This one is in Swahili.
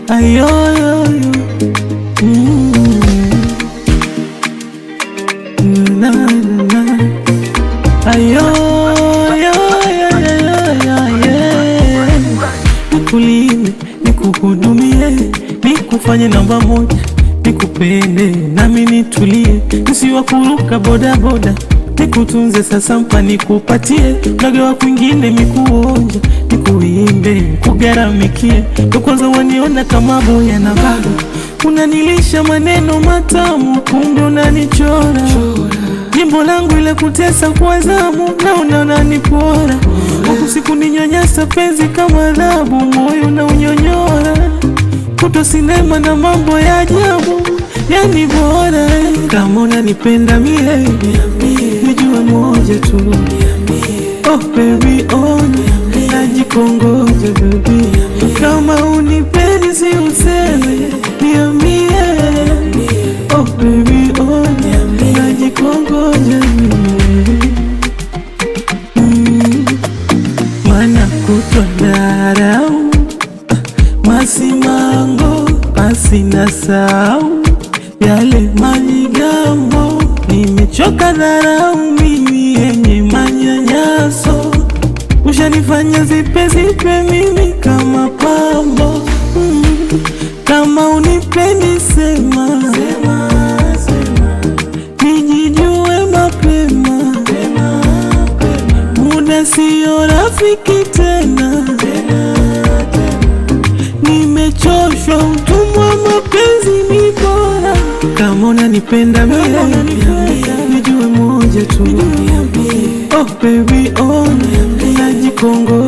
ayoyoyo na na nikulinde, nikuhudumie, nikufanye namba moja, nikupende nami nitulie, nisiwa kuruka boda boda, nikutunze sasa mpa nikupatie, nagawa kwingine mikuonja, nikuimbe kugaramikie, ndo kwanza waniona kama boya na bado unanilisha maneno matamu, kumbe unanichora jimbo langu ile kutesa kwa zamu, na unanipora huku siku ninyanyasa penzi kama adhabu, moyo na unyonyora kuto sinema na mambo ya ajabu, yani bora kama unanipenda mie nijue moja tu, oh baby on najikongoja baby, kama unipendi si useme niambie, oh baby on najikongoja mana kutwa darau masimango asina sau yale majigambo, nimechoka dharau mimi yenye manyanyaso, ushanifanya zipe zipe mimi kama pambo, kama unipendi sema, nijijue mapema, muda siyo rafiki tena, nimechoshwa utumwa mapenzi ni bora, kama unanipenda mie nijue moja tu, oh baby on najikongo